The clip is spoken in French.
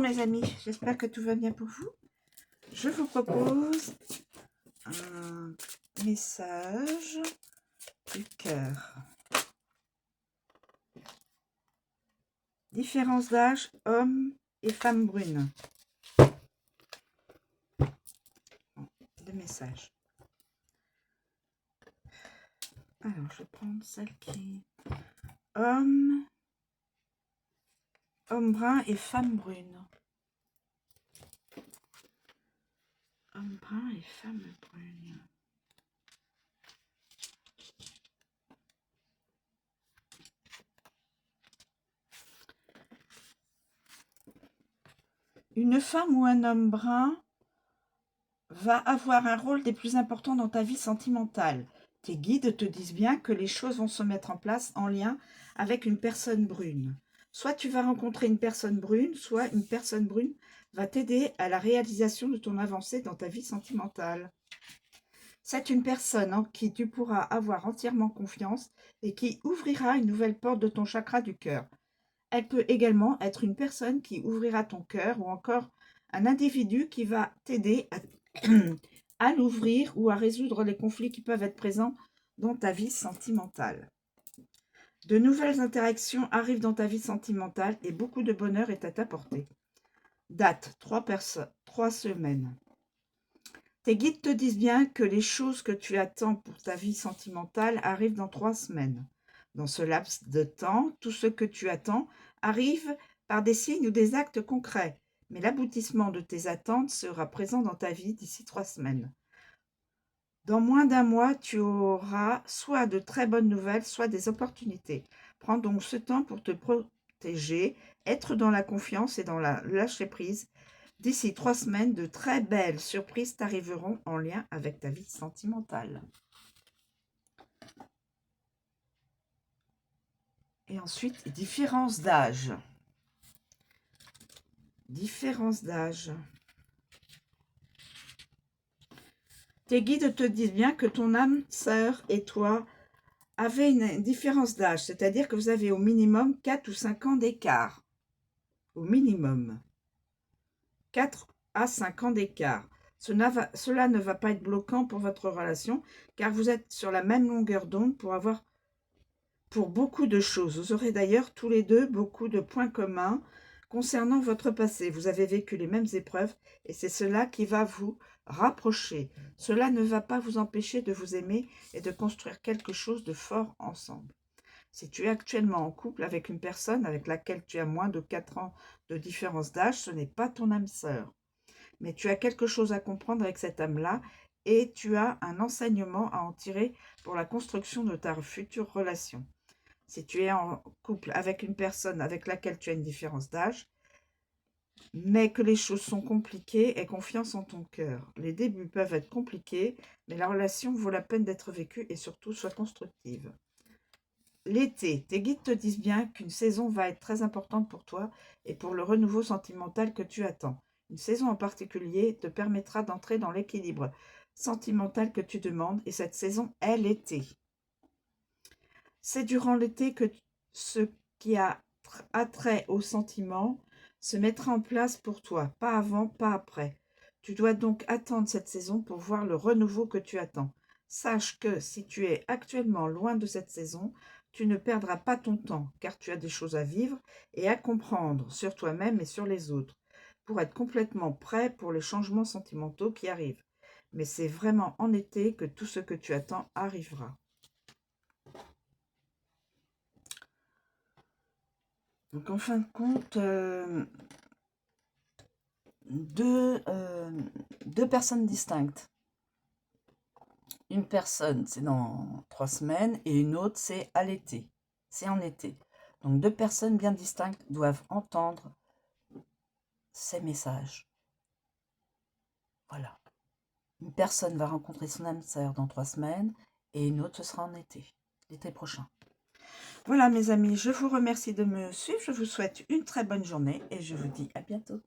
Mes amis, j'espère que tout va bien pour vous. Je vous propose un message du cœur. Différence d'âge, hommes et femmes brunes. Le message. Alors, je vais prendre celle qui est homme brun et femme brune. Homme brun et femme brune. Une femme ou un homme brun va avoir un rôle des plus importants dans ta vie sentimentale. Tes guides te disent bien que les choses vont se mettre en place en lien avec une personne brune. Soit tu vas rencontrer une personne brune, soit une personne brune va t'aider à la réalisation de ton avancée dans ta vie sentimentale. C'est une personne en qui tu pourras avoir entièrement confiance et qui ouvrira une nouvelle porte de ton chakra du cœur. Elle peut également être une personne qui ouvrira ton cœur ou encore un individu qui va t'aider à l'ouvrir ou à résoudre les conflits qui peuvent être présents dans ta vie sentimentale. De nouvelles interactions arrivent dans ta vie sentimentale et beaucoup de bonheur est à ta portée. Date, 3 semaines. Tes guides te disent bien que les choses que tu attends pour ta vie sentimentale arrivent dans 3 semaines. Dans ce laps de temps, tout ce que tu attends arrive par des signes ou des actes concrets, mais l'aboutissement de tes attentes sera présent dans ta vie d'ici 3 semaines. Dans moins d'un mois, tu auras soit de très bonnes nouvelles, soit des opportunités. Prends donc ce temps pour te protéger, être dans la confiance et dans la lâcher-prise. D'ici 3 semaines, de très belles surprises t'arriveront en lien avec ta vie sentimentale. Et ensuite, différence d'âge. Différence d'âge. Tes guides te disent bien que ton âme sœur et toi avez une différence d'âge, c'est-à-dire que vous avez au minimum 4 ou 5 ans d'écart. Au minimum. 4 à 5 ans d'écart. Cela ne va pas être bloquant pour votre relation, car vous êtes sur la même longueur d'onde pour beaucoup de choses. Vous aurez d'ailleurs tous les deux beaucoup de points communs concernant votre passé. Vous avez vécu les mêmes épreuves et c'est cela qui va vous rapprocher. Cela ne va pas vous empêcher de vous aimer et de construire quelque chose de fort ensemble. Si tu es actuellement en couple avec une personne avec laquelle tu as moins de 4 ans de différence d'âge, ce n'est pas ton âme sœur. Mais tu as quelque chose à comprendre avec cette âme-là et tu as un enseignement à en tirer pour la construction de ta future relation. Si tu es en couple avec une personne avec laquelle tu as une différence d'âge, mais que les choses sont compliquées, aie confiance en ton cœur. Les débuts peuvent être compliqués, mais la relation vaut la peine d'être vécue et surtout soit constructive. L'été, tes guides te disent bien qu'une saison va être très importante pour toi et pour le renouveau sentimental que tu attends. Une saison en particulier te permettra d'entrer dans l'équilibre sentimental que tu demandes et cette saison est l'été. C'est durant l'été que ce qui a attrait au sentiment se mettra en place pour toi, pas avant, pas après. Tu dois donc attendre cette saison pour voir le renouveau que tu attends. Sache que si tu es actuellement loin de cette saison, tu ne perdras pas ton temps, car tu as des choses à vivre et à comprendre sur toi-même et sur les autres, pour être complètement prêt pour les changements sentimentaux qui arrivent. Mais c'est vraiment en été que tout ce que tu attends arrivera. Donc, en fin de compte, deux personnes distinctes. Une personne, c'est dans 3 semaines, et une autre, c'est à l'été. C'est en été. Donc, 2 personnes bien distinctes doivent entendre ces messages. Voilà. Une personne va rencontrer son âme sœur dans 3 semaines, et une autre, ce sera en été, l'été prochain. Voilà mes amis, je vous remercie de me suivre, je vous souhaite une très bonne journée et je vous dis à bientôt.